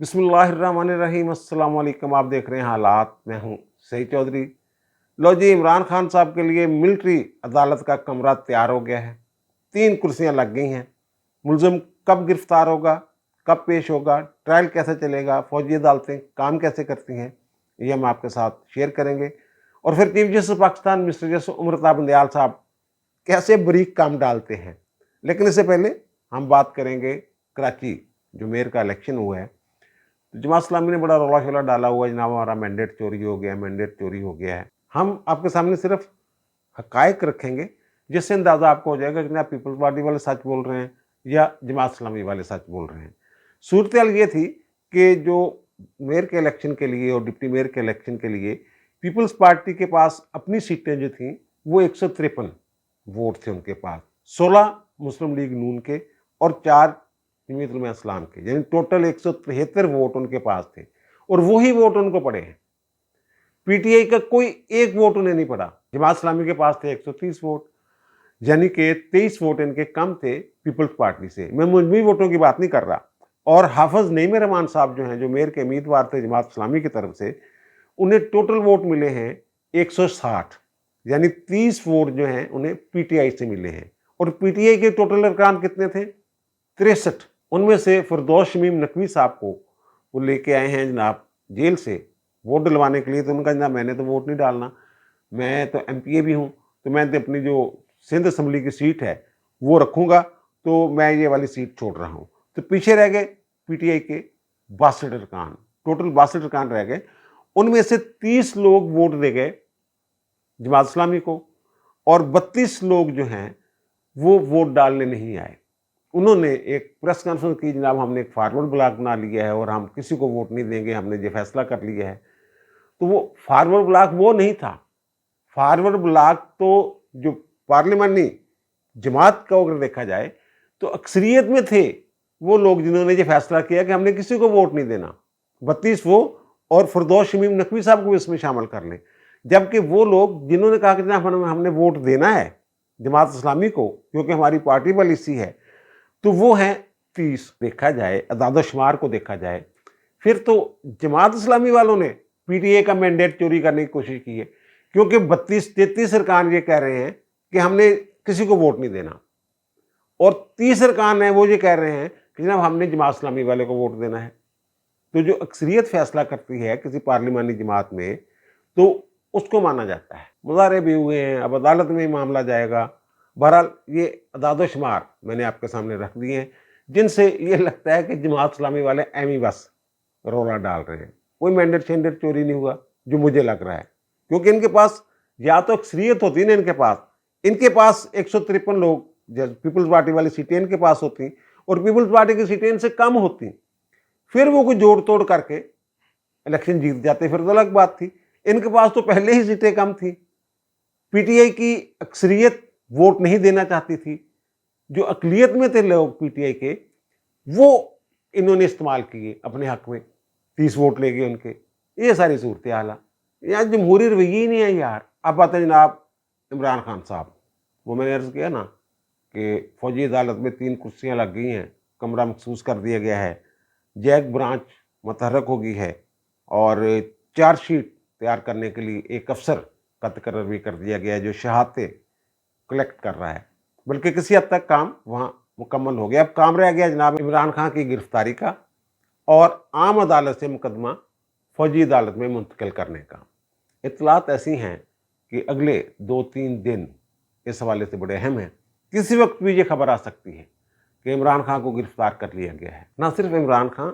बिस्मिल्लाहिर्रहमानिर्रहीम। अस्सलाम वालेकुम। आप देख रहे हैं हालात। मैं हूं सईद चौधरी। लो जी, इमरान खान साहब के लिए मिलिट्री अदालत का कमरा तैयार हो गया है। 3 कुर्सियां लग गई हैं। मुलजिम कब गिरफ्तार होगा, कब पेश होगा, ट्रायल कैसे चलेगा, फौजी अदालतें काम कैसे करती हैं, ये हम आपके साथ शेयर करेंगे। और फिर chief justice Pakistan mister justice Umar Bandial साहब कैसे बरीक काम डालते हैं। लेकिन इससे पहले हम बात करेंगे कराची जो मेयर का इलेक्शन हुआ है। जमात इस्लामी ने बड़ा रौला शोला डाला हुआ है, जनाब हमारा मैंडेट चोरी हो गया, मैंडेट चोरी हो गया है। हम आपके सामने सिर्फ हकायक रखेंगे जिससे अंदाज़ा आपको हो जाएगा कि जनाब पीपल्स पार्टी वाले सच बोल रहे हैं या जमात इस्लामी वाले सच बोल रहे हैं। सूरत हाल ये थी कि जो मेयर के इलेक्शन के लिए और डिप्टी मेयर के इलेक्शन के लिए पीपल्स पार्टी के पास अपनी सीटें जो थी वो 153 वोट थे उनके पास, 16 मुस्लिम लीग नून के और 4 जमीयत उलमा इस्लाम के, यानी टोटल 173 वोट उनके पास थे और वही वोट उनको पड़े हैं। पीटीआई का कोई एक वोट उन्हें नहीं पड़ा। जमात इस्लामी के पास थे 130 वोट, यानी कि 23 वोट इनके कम थे पीपल्स पार्टी से। मैं मजमूई वोटों की बात नहीं कर रहा। और हाफिज नईम रहमान साहब जो हैं, जो मेयर के उम्मीदवार थे जमात इस्लामी की तरफ से, उन्हें टोटल वोट मिले हैं 160, यानी 30 वोट जो हैं उन्हें पीटीआई से मिले हैं। और पीटीआई के टोटल अरकान कितने थे? 63। उनमें से फिरदौस शमीम नकवी साहब को वो लेके आए हैं जनाब जेल से वोट डलवाने के लिए। तो उनका जनाब मैंने तो वोट नहीं डालना, मैं तो एमपीए भी हूँ, तो मैं तो अपनी जो सिंध असम्बली की सीट है वो रखूँगा, तो मैं ये वाली सीट छोड़ रहा हूँ। तो पीछे रह गए पीटीआई के 62 अरकान, टोटल 62 अरकान रह गए। उनमें से 30 लोग वोट दे गए जमात इस्लामी को और 32 लोग जो हैं वो वोट डालने नहीं आए। उन्होंने एक प्रेस कॉन्फ्रेंस की, जनाब हमने एक फारवर्ड ब्लॉक बना लिया है और हम किसी को वोट नहीं देंगे, हमने ये फैसला कर लिया है। तो वो फारवर्ड ब्लॉक वो नहीं था। फारवर्ड ब्लॉक तो जो पार्लियामानी जमात का अगर देखा जाए तो अक्सरियत में थे वो लोग जिन्होंने ये फैसला किया कि हमने किसी को वोट नहीं देना। 32 वो और फिरदौस शमीम नकवी साहब को भी इसमें शामिल कर लें। जबकि वो लोग जिन्होंने कहा कि जनाब हमने वोट देना है जमात इस्लामी को क्योंकि हमारी पार्टी पॉलिसी है, तो वो है 30। देखा जाए अदाद शुमार को देखा जाए फिर तो जमात इस्लामी वालों ने पीटीए का मैंडेट चोरी करने की कोशिश की है, क्योंकि 32-33 अरकान ये कह रहे हैं कि हमने किसी को वोट नहीं देना और 30 अरकान है वो ये कह रहे हैं कि जनाब हमने जमात इस्लामी वाले को वोट देना है। तो जो अक्सरियत फैसला करती है किसी पार्लिमानी जमात में तो उसको माना जाता है। मुजाहरे भी हुए हैं, अब अदालत में मामला जाएगा। बहरहाल ये अदाद शुमार मैंने आपके सामने रख दिए हैं जिनसे ये लगता है कि जमात इस्लामी वाले एमी बस रोला डाल रहे हैं। कोई मैंडेट शेंडेट चोरी नहीं हुआ जो मुझे लग रहा है, क्योंकि इनके पास या तो अक्सरियत होती ना, इनके पास 153 लोग पीपल्स पार्टी वाली सीटें इनके पास होती और पीपल्स पार्टी की सीटें इनसे कम होती, फिर वो कोई जोड़ तोड़ करके इलेक्शन जीत जाते, फिर तो अलग बात थी। इनके पास तो पहले ही सीटें कम थी। पीटीआई की अक्सरियत वोट नहीं देना चाहती थी। जो अकलियत में थे लोग पीटीआई के वो इन्होंने इस्तेमाल किए अपने हक में, 30 वोट ले गए उनके। ये सारी सूरत हाल है। यहाँ जमहूरी रवैया ही नहीं है यार। अब आते हैं जनाब इमरान खान साहब। वो मैंने अर्ज किया ना कि फौजी अदालत में 3 कुर्सियाँ लग गई हैं, कमरा मखसूस कर दिया गया है, जैक ब्रांच मतहरक हो गई है और चार्जशीट तैयार करने के लिए एक अफसर का तकर्रर भी कर दिया गया है जो शहादतें कलेक्ट कर रहा है। बल्कि किसी हद तक काम वहाँ मुकम्मल हो गया। अब काम रह गया जनाब इमरान खान की गिरफ्तारी का और आम अदालत से मुकदमा फौजी अदालत में मुंतकिल करने का। इतलात ऐसी हैं कि अगले 2-3 दिन इस हवाले से बड़े अहम हैं। किसी वक्त भी ये खबर आ सकती है कि इमरान खान को गिरफ्तार कर लिया गया है। ना सिर्फ इमरान खान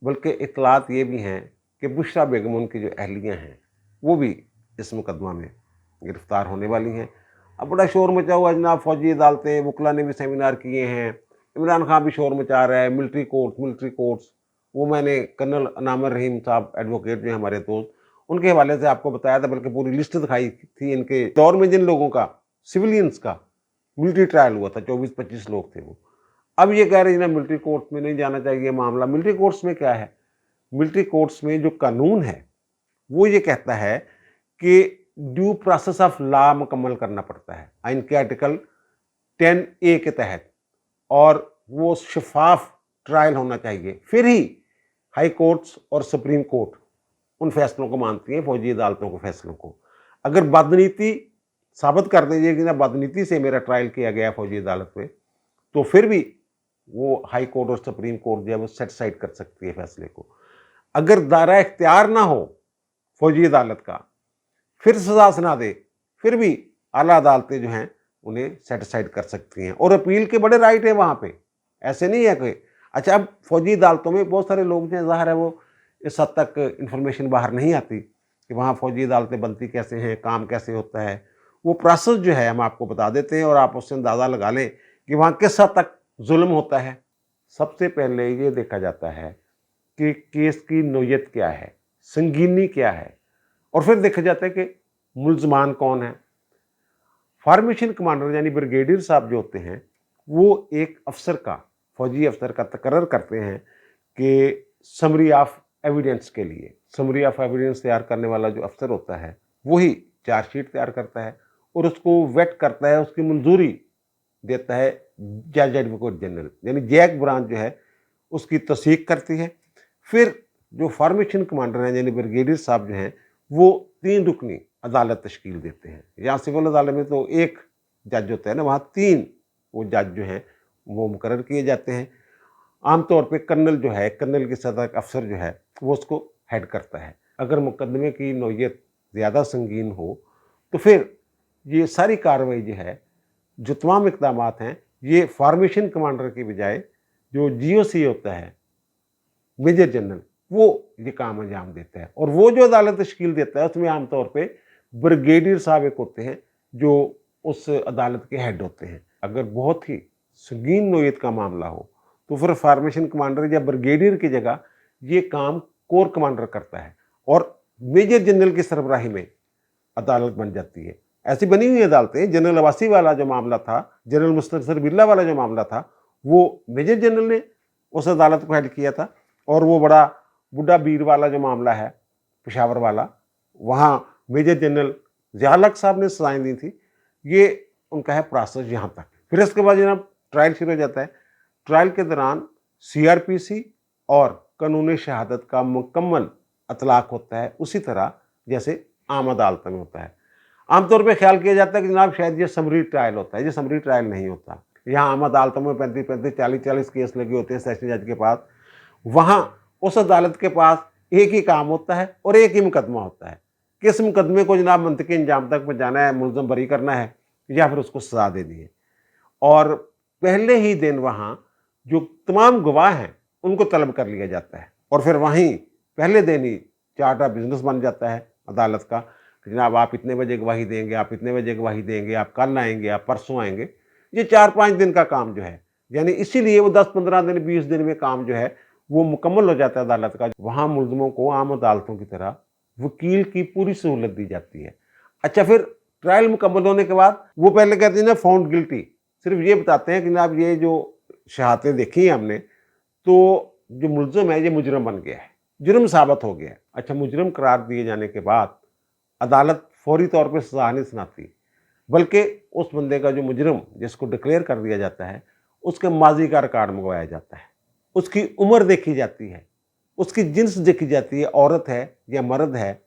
बल्कि इतलात ये भी हैं कि बुशरा बेगम उनकी जो अहलियाँ हैं वो भी इस मुकदमा में गिरफ्तार होने वाली हैं। अब बड़ा शोर मचा हुआ जनाब, फौजी अदालतें, वकला ने भी सेमिनार किए हैं, इमरान खान भी शोर मचा रहा है, मिलिट्री कोर्ट्स। वो मैंने कर्नल नामर रहीम साहब एडवोकेट जो हमारे दोस्त, उनके हवाले से आपको बताया था, बल्कि पूरी लिस्ट दिखाई थी इनके दौर में जिन लोगों का सिविलियंस का मिलिट्री ट्रायल हुआ था, 24-25 लोग थे वो। अब ये कह रहे हैं ना मिलिट्री कोर्ट्स में नहीं जाना चाहिए मामला। मिलिट्री कोर्ट्स में क्या है? मिलिट्री कोर्ट्स में जो कानून है वो ये कहता है कि ड्यू प्रोसेस ऑफ लॉ मुकम्मल करना पड़ता है आइन के आर्टिकल 10A के तहत, और वो शफाफ ट्रायल होना चाहिए, फिर ही हाई कोर्ट्स और सुप्रीम कोर्ट उन फैसलों को मानती हैं, फौजी अदालतों के फैसलों को। अगर बदनीति साबित कर दीजिए कि ना बदनीति से मेरा ट्रायल किया गया फौजी अदालत में, तो फिर भी वो हाई कोर्ट और सुप्रीम कोर्ट जो है वो सेटिसाइड कर सकती है फैसले को। अगर दायरा इख्तियार ना हो फौजी अदालत का, फिर सजा सुना दे, फिर भी आला अदालतें जो हैं उन्हें सेटिसाइड कर सकती हैं और अपील के बड़े राइट है वहाँ पे। ऐसे नहीं है कि अच्छा, अब फौजी अदालतों में बहुत सारे लोग हैं, ज़ाहिर है वो इस हद तक इन्फॉर्मेशन बाहर नहीं आती कि वहाँ फौजी अदालतें बनती कैसे हैं, काम कैसे होता है। वो प्रोसेस जो है हम आपको बता देते हैं और आप उससे अंदाज़ा लगा लें कि वहाँ किस हद तक जुल्म होता है। सबसे पहले ये देखा जाता है कि केस की नोयत क्या है, संगीनी क्या है, और फिर देखा जाता है कि मुल्ज़मान कौन है। फार्मेशन कमांडर यानी ब्रिगेडियर साहब जो होते हैं वो एक अफसर का, फौजी अफसर का तकर्रर करते हैं कि समरी ऑफ एविडेंस के लिए। समरी ऑफ एविडेंस तैयार करने वाला जो अफसर होता है वही चार्जशीट तैयार करता है और उसको वेट करता है, उसकी मंजूरी देता है जज एडवोकेट जनरल, यानी जैक ब्रांच जो है उसकी तस्दीक करती है। फिर जो फार्मेशन कमांडर हैं यानी ब्रिगेडियर साहब जो हैं वो 3 रुकनी अदालत तश्कील देते हैं। यहाँ सिविल अदालत में तो एक जज होता है ना, वहाँ 3 वो जज जो हैं वो मुकर्रर किए जाते हैं। आमतौर पे कर्नल जो है, कर्नल की सतह का अफसर जो है वो उसको हेड करता है। अगर मुकदमे की नौयत ज़्यादा संगीन हो तो फिर ये सारी कार्रवाई जो है, जो तमाम इक़दामात हैं, ये फार्मेशन कमांडर की बजाय जो जीओसी होता है मेजर जनरल, वो ये काम अंजाम देता है। और वो जो अदालत तश्कील देता है उसमें आमतौर पे ब्रिगेडियर साहब एक होते हैं जो उस अदालत के हेड होते हैं। अगर बहुत ही संगीन नोयत का मामला हो तो फिर फार्मेशन कमांडर या ब्रिगेडियर की जगह ये काम कोर कमांडर करता है और मेजर जनरल की सरबराही में अदालत बन जाती है। ऐसी बनी हुई अदालतें, जनरल अब्बासी वाला जो मामला था, जनरल मुस्तनसर बिल्ला वाला जो मामला था, वो मेजर जनरल ने उस अदालत को हेड किया था। और वो बड़ा बुड्ढा बीर वाला जो मामला है पेशावर वाला, वहाँ मेजर जनरल ज़िया हक साहब ने सजाएं दी थी। ये उनका है प्रोसेस यहाँ तक। फिर इसके बाद जनाब ट्रायल शुरू हो जाता है। ट्रायल के दौरान सीआरपीसी और कानून शहादत का मुकम्मल अतलाक होता है, उसी तरह जैसे आम अदालत में होता है। आमतौर पे ख्याल किया जाता है कि जनाब शायद ये समरी ट्रायल होता है। ये समरी ट्रायल नहीं होता। यहाँ आम अदालतों में 35-35, 40-40 केस लगे होते हैं सेशन जज के पास। वहाँ उस अदालत के पास एक ही काम होता है और एक ही मुकदमा होता है। किस मुकदमे को जनाब मंतकी अंजाम तक पहुँचाना है, मुलज़म बरी करना है या फिर उसको सजा देनी है। और पहले ही दिन वहाँ जो तमाम गवाह हैं उनको तलब कर लिया जाता है और फिर वहीं पहले दिन ही चार्ट ऑफ बिजनेस बन जाता है अदालत का कि जनाब आप इतने बजे गवाही देंगे, आप इतने बजे गवाही देंगे, आप कल आएंगे, आप परसों आएंगे। ये 4-5 दिन का काम जो है, यानी इसीलिए वो 10-15 दिन 20 दिन में काम जो है वो मुकम्मल हो जाता है अदालत का। वहाँ मुलजमों को आम अदालतों की तरह वकील की पूरी सहूलत दी जाती है। अच्छा, फिर ट्रायल मुकम्मल होने के बाद वो पहले कहते हैं ना फाउंड गिल्टी, सिर्फ ये बताते हैं कि जनाब ये जो शहादतें देखी हैं हमने, तो जो मुलज़म है ये मुजरम बन गया है, जुर्म साबित हो गया है। अच्छा, मुजरम करार दिए जाने के बाद अदालत फौरी तौर पर सजा नहीं सुनाती, बल्कि उस बंदे का जो मुजरम जिसको डिक्लेयर कर दिया जाता है उसके माजी का रिकॉर्ड मंगवाया जाता है, उसकी उम्र देखी जाती है, उसकी जिन्स देखी जाती है, औरत है या मर्द है,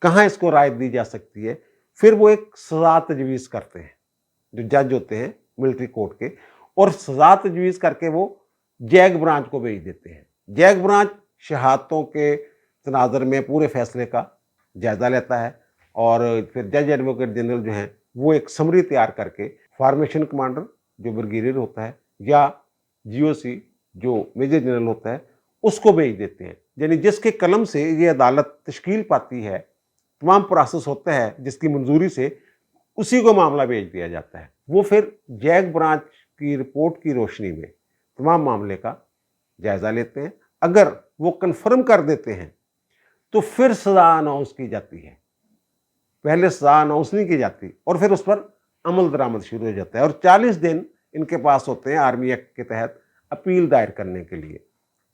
कहाँ इसको रायत दी जा सकती है। फिर वो एक सजा तजवीज़ करते हैं जो जज होते हैं मिलिट्री कोर्ट के, और सजा तजवीज़ करके वो जैग ब्रांच को भेज देते हैं। जैग ब्रांच शहादतों के तनाज़र में पूरे फैसले का जायज़ा लेता है और फिर जज एडवोकेट जनरल जो हैं वो एक समरी तैयार करके फार्मेशन कमांडर जो ब्रिगेडियर होता है या जीओसी जो मेजर जनरल होता है उसको भेज देते हैं। यानी जिसके कलम से ये अदालत तश्कील पाती है, तमाम प्रोसेस होता है जिसकी मंजूरी से, उसी को मामला भेज दिया जाता है। वो फिर जैग ब्रांच की रिपोर्ट की रोशनी में तमाम मामले का जायज़ा लेते हैं। अगर वो कन्फर्म कर देते हैं तो फिर सजा अनाउंस की जाती है। पहले सजा अनाउंस नहीं की जाती और फिर उस पर अमल दरामद शुरू हो जाता है और 40 दिन इनके पास होते हैं आर्मी एक्ट के तहत अपील दायर करने के लिए।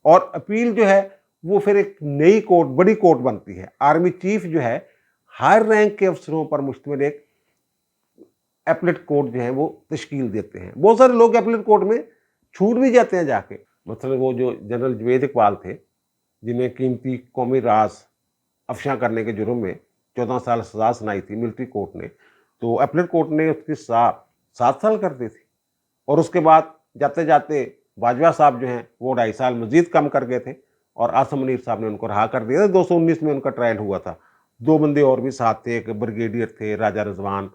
और अपील जो है वो फिर एक नई कोर्ट, बड़ी कोर्ट बनती है। आर्मी चीफ जो है हायर रैंक के अफसरों पर मुश्तमिल एक एपलेट कोर्ट जो है वो तश्कील देते हैं। बहुत सारे लोग एपलेट कोर्ट में छूट भी जाते हैं जाके। मतलब वो जो जनरल जुवैद इकबाल थे जिन्हें कीमती कौमी राज अफशा करने के जुर्म में 14 साल सज़ा सुनाई थी मिलिट्री कोर्ट ने, तो अपीलेट कोर्ट ने उसकी सज़ा 7 साल कर दी थी। और उसके बाद जाते जाते बाजवा साहब जो हैं वो 2.5 साल मजीद कम कर गए थे और आसम मुनीर साहब ने उनको रहा कर दिया था। 219 में उनका ट्रायल हुआ था। 2 बंदे और भी साथ थे, एक ब्रिगेडियर थे राजा रिजवान,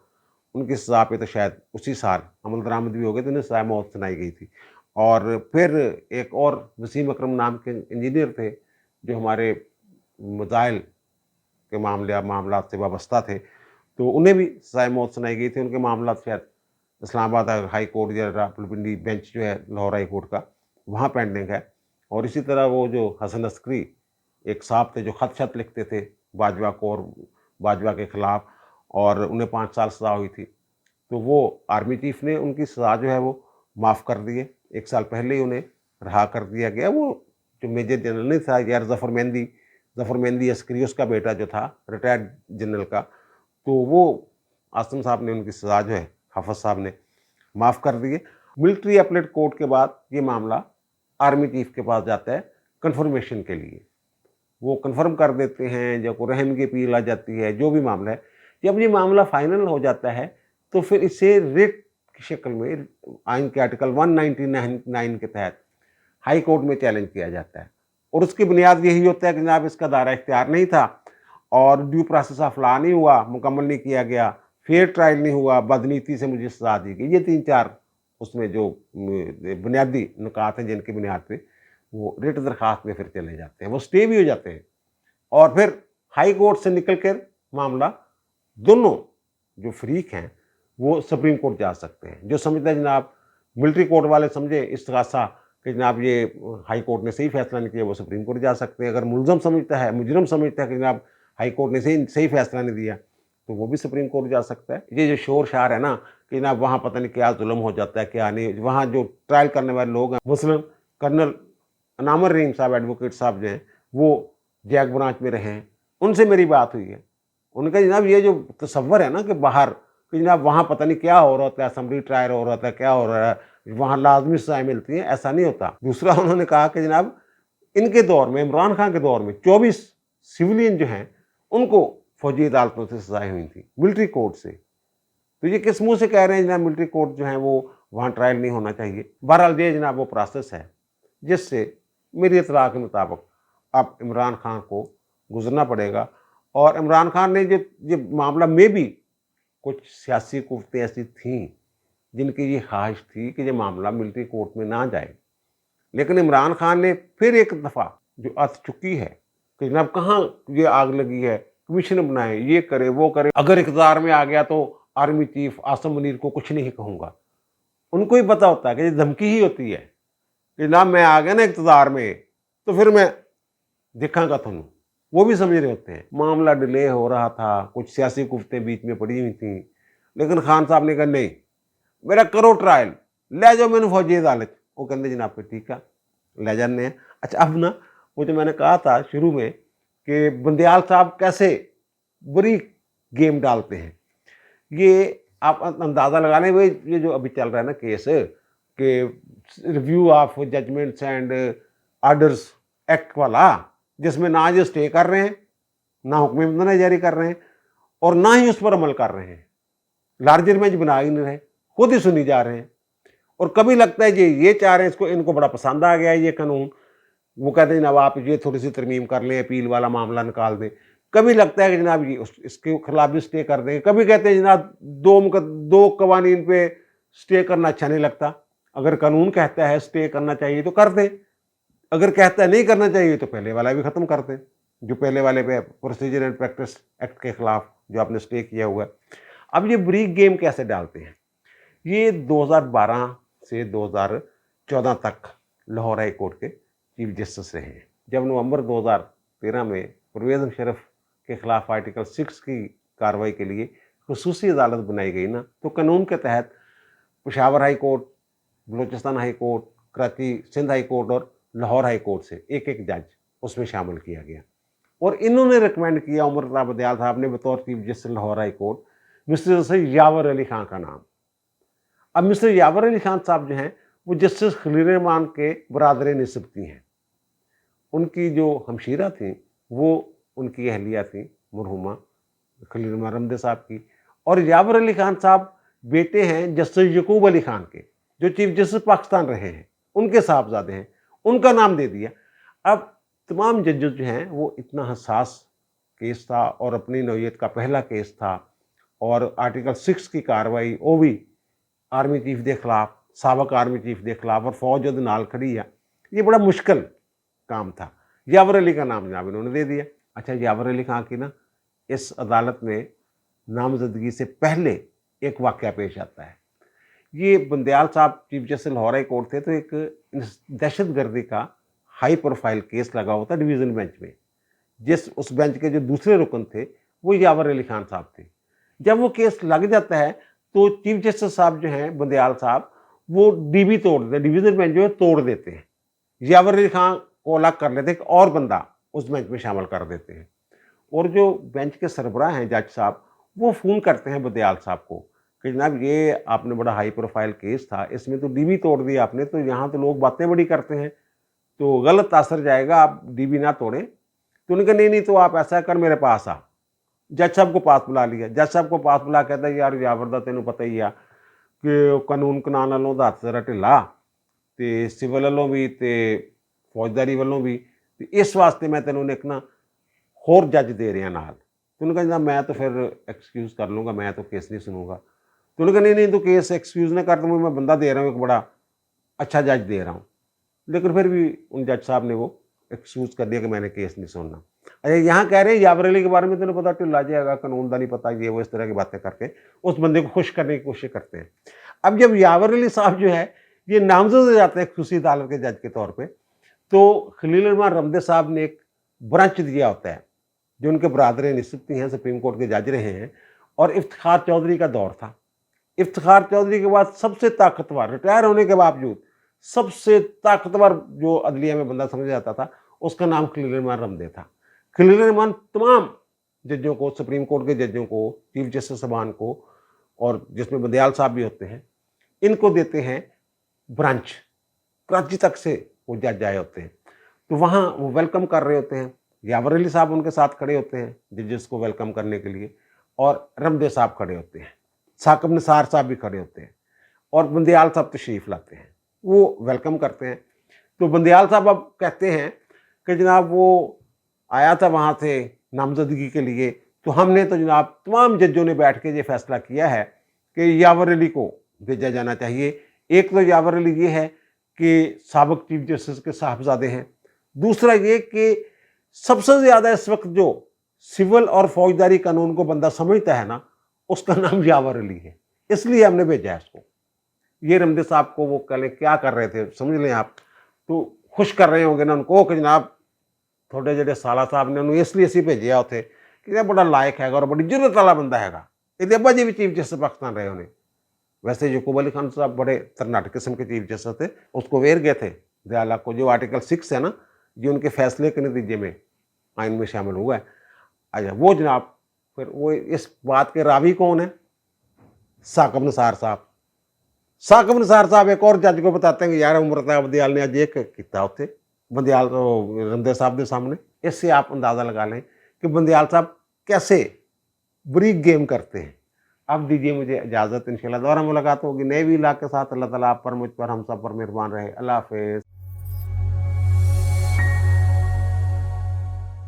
उनकी सज़ा पे तो शायद उसी साल अमल दरामद भी हो गए थे, उन्हें सज़ाए मौत सुनाई गई थी। और फिर एक और वसीम अकरम नाम के इंजीनियर थे जो हमारे मिसाइल के मामला से वाबस्ता थे, तो उन्हें भी सज़ाए मौत सुनाई गई थी। उनके मामला शायद इस्लामाबाद हाई कोर्ट या रावलपिंडी बेंच जो है लाहौर हाई कोर्ट का, वहाँ पेंडिंग है। और इसी तरह वो जो हसन अस्करी एक साहब थे जो खत शत लिखते थे बाजवा को और बाजवा के ख़िलाफ़, और उन्हें 5 साल सज़ा हुई थी, तो वो आर्मी चीफ ने उनकी सज़ा जो है वो माफ़ कर दी है। 1 साल पहले ही उन्हें रहा कर दिया गया। वो जो मेजर जनरल नहीं था यार ज़फ़र मेहंदी अस्करी, उसका बेटा जो था रिटायर्ड जनरल का, तो वो आसिम साहब ने उनकी सज़ा जो है हाफ़िज़ साहब ने माफ़ कर दी है। मिलिट्री अपीलेट कोर्ट के बाद ये मामला आर्मी चीफ के पास जाता है कन्फर्मेशन के लिए। वो कन्फर्म कर देते हैं, जब को रहम की अपील आ जाती है, जो भी मामला है, जब ये मामला फाइनल हो जाता है तो फिर इसे रिट की शक्ल में आइन के आर्टिकल 199 के तहत हाई कोर्ट में चैलेंज किया जाता है। और उसकी बुनियाद यही होता है कि जनाब इसका दायरा इख्तियार नहीं था और ड्यू प्रोसेस ऑफ लॉ नहीं हुआ, मुकम्मल नहीं किया गया, फेयर ट्रायल नहीं हुआ, बदनीति से मुझे सजा दी गई। ये 3-4 उसमें जो बुनियादी नुकात हैं जिनकी बुनियाद पे वो रिट दरखास्त में फिर चले जाते हैं, वो स्टे भी हो जाते हैं। और फिर हाई कोर्ट से निकल कर मामला दोनों जो फरीक हैं वो सुप्रीम कोर्ट जा सकते हैं। जो समझते हैं जनाब मिलिट्री कोर्ट वाले समझे इस्तगासा कि जनाब ये हाई कोर्ट ने सही फैसला नहीं किया, वो सुप्रीम कोर्ट जा सकते हैं। अगर मुजरम समझता है कि जनाब हाई कोर्ट ने सही फैसला नहीं दिया, तो वो भी सुप्रीम कोर्ट जा सकता है। ये जो शोर शार है ना कि जनाब वहाँ पता नहीं क्या जुल्म हो जाता है क्या नहीं, वहाँ जो ट्रायल करने वाले लोग हैं मुस्लिम कर्नल अनामर रहीम साहब एडवोकेट साहब जो हैं वो जैक ब्रांच में रहे हैं, उनसे मेरी बात हुई है। उनका जनाब ये जो तसव्वुर है ना कि बाहर कि जनाब वहाँ पता नहीं क्या हो रहा होता है, असम्बली ट्रायल हो रहा होता है, क्या हो रहा है, वहाँ लाजमी सजाएँ मिलती हैं, ऐसा नहीं होता। दूसरा उन्होंने कहा कि जनाब इनके दौर में, इमरान खान के दौर में 24 सिविलियन जो हैं उनको फौजी अदालतों से सजाएँ हुई थी, मिलिट्री कोर्ट से। तो ये किस मुँह से कह रहे हैं जनाब मिलिट्री कोर्ट जो है वो वहाँ ट्रायल नहीं होना चाहिए। बहरहाल ये जनाब वो प्रोसेस है जिससे मेरी इत्तला के मुताबिक अब इमरान खान को गुजरना पड़ेगा। और इमरान खान ने ये मामला में भी कुछ सियासी कुव्वतें ऐसी थीं जिनकी ये ख्वाहिश थी कि ये मामला मिलिट्री कोर्ट में ना जाए, लेकिन इमरान खान ने फिर एक दफ़ा जो अत चुकी है कि जनाब कहाँ ये आग लगी है, कमीशन बनाए, ये करे वो करे, अगर इक़्तिदार में आ गया तो आर्मी चीफ आसिम मुनीर को कुछ नहीं कहूँगा। उनको ही पता होता है कि ये धमकी ही होती है कि जनाब मैं आ गया ना इक़्तिदार में तो फिर मैं दिखाऊंगा तुम। वो भी समझ रहे होते हैं मामला डिले हो रहा था, कुछ सियासी कुफ्तें बीच में पड़ी हुई थी, लेकिन खान साहब ने कहा नहीं मेरा करो ट्रायल, ले जाओ मैंने फौजी अदालत। वो कहते जनाब फिर ठीक है ले जाने हैं। अच्छा अब ना वो जो मैंने कहा था शुरू में कि बंदयाल साहब कैसे बुरी गेम डालते हैं, ये आप अंदाज़ा लगा लें। वही ये जो अभी चल रहा है ना केस कि review of judgments and orders act वाला, जिसमें ना ये स्टे कर रहे हैं, ना हुक्म इम्तना जारी कर रहे हैं और ना ही उस पर अमल कर रहे हैं, लार्जर बेंच बना ही नहीं रहे, खुद ही सुनी जा रहे हैं। और कभी लगता है ये चाह रहे हैं इसको, इनको बड़ा पसंद आ गया है ये कानून, वो कहते हैं जनाब आप ये थोड़ी सी तरमीम कर लें, अपील वाला मामला निकाल दें। कभी लगता है कि जनाब ये इसके खिलाफ भी स्टे कर देंगे, कभी कहते हैं जनाब दो कवानीन पे स्टे करना अच्छा नहीं लगता, अगर कानून कहता है स्टे करना चाहिए तो कर दें, अगर कहता है नहीं करना चाहिए तो पहले वाला भी ख़त्म कर दें, जो पहले वाले पे प्रोसीजर एंड प्रैक्टिस एक्ट के ख़िलाफ़ जो आपने स्टे किया हुआ है। अब ये ब्रीक गेम कैसे डालते हैं, ये 2012 से 2014 तक लाहौर हाई कोर्ट के चीफ जस्टिस रहे हैं। जब नवंबर 2013 में परवेज़ मुशर्रफ के ख़िलाफ़ आर्टिकल 6 की कार्रवाई के लिए खुसूसी अदालत बनाई गई ना, तो कानून के तहत Peshawar high court, Balochistan high court, Karachi Sindh high court और लाहौर हाई कोर्ट से एक एक जज उसमें शामिल किया गया। और इन्होंने रिकमेंड किया उमर रज़ा बंदयाल साहब ने बतौर chief justice Lahore high court mister Yawar Ali Khan का नाम। अब मिस्टर यावर अली खान साहब जो हैं वो जस्टिस खलील रहमान के बरादर निस्बती हैं उनकी जो हमशीरा थी वो उनकी अहलिया थी मरहुमा खलील रहमान रमदे साहब की। और यावर अली खान साहब बेटे हैं जस्टिस यकूब अली खान के, जो चीफ जस्टिस पाकिस्तान रहे हैं, उनके साहबजादे हैं, उनका नाम दे दिया। अब तमाम जजेस जो हैं वो इतना हसास केस था और अपनी नौयत का पहला केस था, और आर्टिकल 6 की कार्रवाई वो भी आर्मी चीफ के खिलाफ, साबक आर्मी चीफ के खिलाफ, और फौज जो नाल खड़ी है, ये बड़ा मुश्किल काम था। यावर अली का नाम जनाब इन्होंने दे दिया। अच्छा, यावर अली खान की ना इस अदालत में नामजदगी से पहले एक वाक़या पेश आता है। ये बंदयाल साहब chief justice Lahore high court थे, तो एक दहशतगर्दी का हाई प्रोफाइल केस लगा हुआ था डिवीज़न बेंच में। उस बेंच के जो दूसरे रुकन थे वो यावर अली खान साहब थे। जब वो केस लग जाता है तो चीफ जस्टिस साहब जो हैं बंदयाल साहब, वो डीबी तोड़ देते हैं, डिवीज़न बेंच जो है तोड़ देते हैं, यावर अली खान को अलग कर लेते हैं, एक और बंदा उस बेंच में शामिल कर देते हैं। और जो बेंच के सरबराह हैं जज साहब, वो फ़ोन करते हैं बंदयाल साहब को कि जनाब ये आपने बड़ा हाई प्रोफाइल केस था, इसमें तो डीबी तोड़ दी आपने, तो यहाँ तो लोग बातें बड़ी करते हैं, तो गलत असर जाएगा, आप डीबी ना तोड़ें। तो उन्होंने कहा नहीं नहीं, तो आप ऐसा कर मेरे पास आ। जज साहब को पास बुला लिया। जज साहब को पास बुला कहता है यार यावर दा तेनों पता ही आ कि कानून कनान वालों दा हत्थ जरा ढिला, ते सिविल वालों भी ते फौजदारी वालों भी, ते इस वास्ते मैं तेनों एक ना होर जज दे रहा नाल। तो उन्होंने कहा मैं तो फिर एक्सक्यूज़ कर लूँगा, मैं तो केस नहीं सुनूंगा। तो उन्होंने कहा नहीं नहीं, तो केस एक्सक्यूज़ ना कर, तो मैं बंदा दे रहा हूँ, एक बड़ा अच्छा जज दे रहा हूँ। लेकिन फिर भी उन जज साहब ने वो एक्सक्यूज़ कर दिया कि मैंने केस नहीं सुनना। अच्छा, यहाँ कह रहे हैं यावर अली के बारे में तेन पता ढिला जाएगा, कानून का नहीं पता, ये वो इस तरह की बातें करके उस बंदे को खुश करने की कोशिश करते हैं। अब जब यावर अली साहब जो है ये नामजद हो जाते हैं खुसूसी अदालत के जज के तौर पर, तो खलील रहमान रमदे साहब ने एक ब्रांच दिया होता है, जो उनके बरादर निस्बती हैं, सुप्रीम कोर्ट के जज रहे हैं, और इफ्तिखार चौधरी का दौर था। इफ्तिखार चौधरी के बाद सबसे ताकतवर, रिटायर होने के बावजूद सबसे ताकतवर जो अदलिया में बंदा समझा जाता था, उसका नाम खलील रहमान रमदे था। खलील रहमान तमाम जजों को, सुप्रीम कोर्ट के जजों को, चीफ जस्टिस साहबान को, और जिसमें बंदयाल साहब भी होते हैं, इनको देते हैं ब्रांच। कराची तक से वो जज आए होते हैं, तो वहाँ वो वेलकम कर रहे होते हैं। यावर अली साहब उनके साथ खड़े होते हैं जजेस को वेलकम करने के लिए, और रमदे साहब खड़े होते हैं, साकिब निसार साहब भी खड़े होते हैं, और बंदयाल साहब तशरीफ़ लाते हैं, वो वेलकम करते हैं। तो बंदयाल साहब अब कहते हैं कि जनाब वो आया था वहाँ से नामजदगी के लिए, तो हमने तो जनाब तमाम जजों ने बैठ के ये फैसला किया है कि यावर अली को भेजा जाना चाहिए। एक तो यावर अली ये है कि साबिक चीफ जस्टिस के साहबजादे हैं, दूसरा ये कि सबसे ज़्यादा इस वक्त जो सिविल और फौजदारी कानून को बंदा समझता है ना, उसका नाम यावर अली है, इसलिए हमने भेजा है उसको। ये रमदे साहब को वो कल क्या कर रहे थे समझ लें आप, तो खुश कर रहे होंगे ना उनको कि जनाब थोड़े जेडे साला साहब ने उन्होंने इसलिए असी भेजा उत्थे कि बड़ा लायक है और बड़ी जरूरत वाला बंदा है। ये अब्बा जी भी चीफ जस्टिस पाकिस्तान रहे उन्हें। वैसे यकूब अली खान साहब बड़े तरनाट किस्म के चीफ जस्टिस थे, उसको वेर गए थे दयाला को, जो आर्टिकल 6 है ना, जो उनके फैसले के नतीजे में आइन में शामिल हुआ है। अच्छा, वो जनाब फिर वो इस बात के रावी कौन है? साकिब निसार साहब। साकिब निसार साहब एक और जज को बताते हैं कि यार उमरता बंदयाल ने अज एक किया उत्थे बंदयाल रमदे साहब के सामने। इससे आप अंदाज़ा लगा लें कि बंदयाल साहब कैसे बरीक गेम करते हैं। अब दीजिए मुझे इजाज़त, इंशाल्लाह दोबारा मुलाकात होगी नए भी इलाके के साथ। अल्लाह ताला आप पर, मुझ पर, हम सब पर मेहरबान रहे। अल्लाह हाफ़िज़।